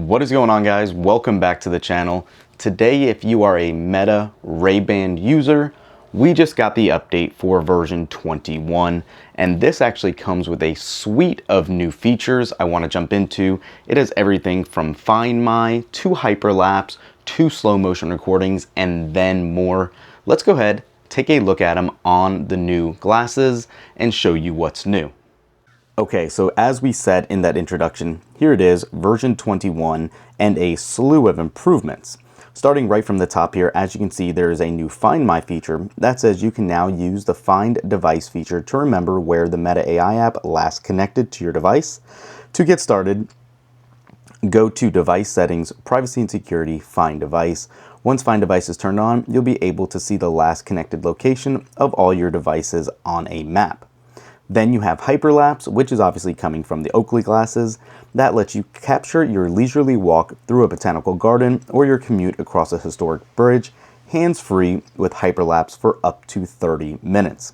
What is going on, guys? Welcome back to the channel. Today, if you are a Meta Ray-Ban user, we just got the update for version 21, and this actually comes with a suite of new features I want to jump into. It has everything from Find My to hyperlapse to slow motion recordings and then more. Let's go ahead, take a look at them on the new glasses and show you what's new. Okay, so as we said in that introduction, here it is, version 21, and a slew of improvements. Starting right from the top here, as you can see, there is a new Find My feature that says you can now use the Find Device feature to remember where the Meta AI app last connected to your device. To get started, go to Device Settings, Privacy and Security, Find Device. Once Find Device is turned on, you'll be able to see the last connected location of all your devices on a map. Then you have hyperlapse, which is obviously coming from the Oakley glasses. That lets you capture your leisurely walk through a botanical garden or your commute across a historic bridge, hands-free with hyperlapse for up to 30 minutes.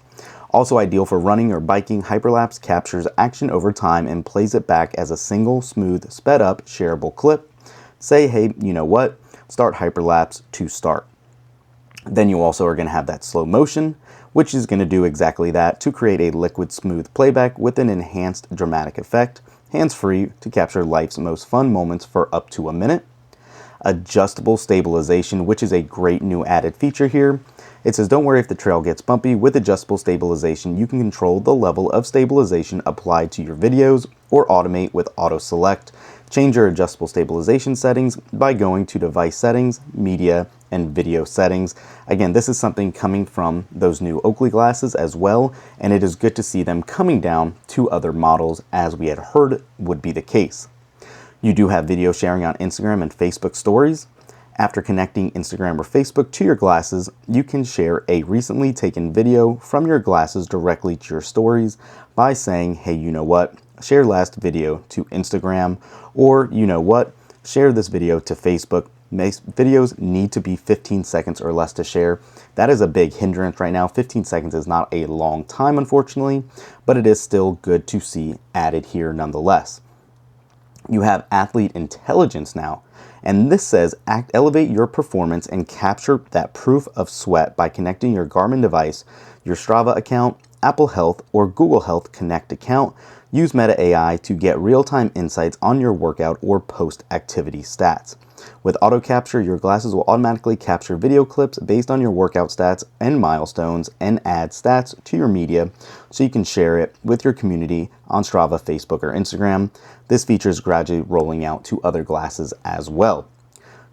Also ideal for running or biking, hyperlapse captures action over time and plays it back as a single, smooth, sped up, shareable clip. Say, hey, you know what? Start hyperlapse to start. Then you also are going to have that slow motion, which is going to do exactly that to create a liquid smooth playback with an enhanced dramatic effect, hands-free to capture life's most fun moments for up to a minute. Adjustable stabilization, which is a great new added feature here. It says don't worry if the trail gets bumpy. With adjustable stabilization, you can control the level of stabilization applied to your videos or automate with auto select. Change your adjustable stabilization settings by going to Device Settings, Media, and Video Settings. Again, this is something coming from those new Oakley glasses as well, and it is good to see them coming down to other models as we had heard would be the case. You do have video sharing on Instagram and Facebook stories. After connecting Instagram or Facebook to your glasses, you can share a recently taken video from your glasses directly to your stories by saying, hey, you know what? Share last video to Instagram, or you know what? Share this video to Facebook. Videos need to be 15 seconds or less to share. That is a big hindrance right now. 15 seconds is not a long time, unfortunately, but it is still good to see added here nonetheless. You have athlete intelligence now, and this says elevate your performance and capture that proof of sweat by connecting your Garmin device, your Strava account, Apple Health, or Google Health Connect account. Use Meta AI to get real-time insights on your workout or post-activity stats. With auto capture, your glasses will automatically capture video clips based on your workout stats and milestones and add stats to your media so you can share it with your community on Strava, Facebook, or Instagram. This feature is gradually rolling out to other glasses as well.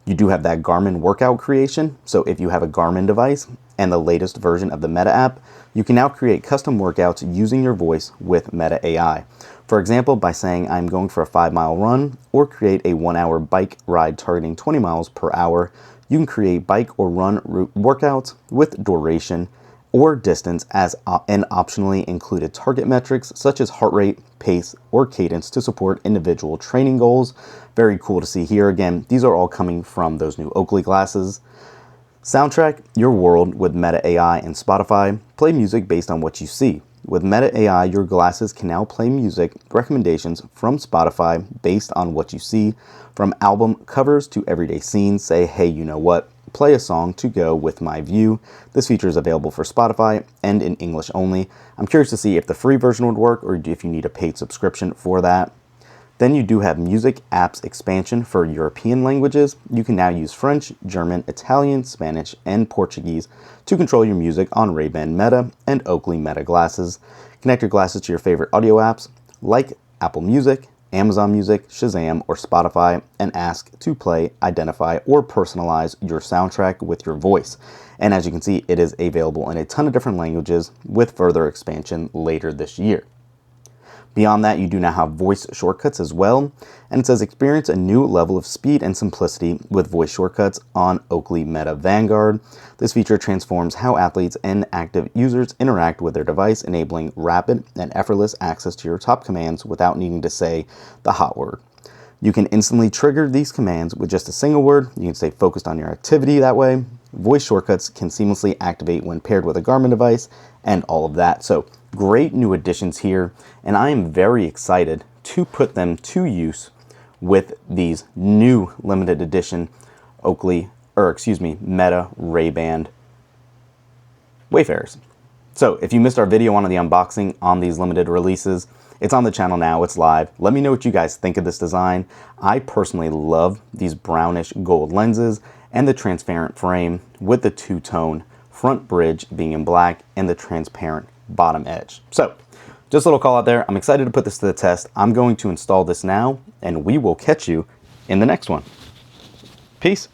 You do have that Garmin workout creation, so if you have a Garmin device and the latest version of the Meta app, you can now create custom workouts using your voice with Meta AI. For example, by saying I'm going for a 5-mile run or create a 1-hour bike ride targeting 20 miles per hour, you can create bike or run route workouts with duration or distance and optionally included target metrics such as heart rate, pace, or cadence to support individual training goals. Very cool to see here. Again, these are all coming from those new Oakley glasses. Soundtrack your world with Meta AI and Spotify. Play music based on what you see. With Meta AI, your glasses can now play music recommendations from Spotify based on what you see. From album covers to everyday scenes, say, hey, you know what? Play a song to go with my view. This feature is available for Spotify and in English only. I'm curious to see if the free version would work or if you need a paid subscription for that. Then you do have music apps expansion for European languages. You can now use French, German, Italian, Spanish, and Portuguese to control your music on Ray-Ban Meta and Oakley Meta glasses. Connect your glasses to your favorite audio apps like Apple Music, Amazon Music, Shazam, or Spotify and ask to play, identify, or personalize your soundtrack with your voice. And as you can see, it is available in a ton of different languages with further expansion later this year. Beyond that, you do now have voice shortcuts as well, and it says experience a new level of speed and simplicity with voice shortcuts on Oakley Meta Vanguard. This feature transforms how athletes and active users interact with their device, enabling rapid and effortless access to your top commands without needing to say the hot word. You can instantly trigger these commands with just a single word. You can stay focused on your activity that way. Voice shortcuts can seamlessly activate when paired with a Garmin device and all of that. So great new additions here, and I am very excited to put them to use with these new limited edition Meta Ray-Ban Wayfarers. So if you missed our video on the unboxing on these limited releases, it's on the channel now, it's live. Let me know what you guys think of this design. I personally love these brownish gold lenses and the transparent frame with the two-tone front bridge being in black and the transparent bottom edge. So just a little call out there. I'm excited to put this to the test. I'm going to install this now, and we will catch you in the next one. Peace.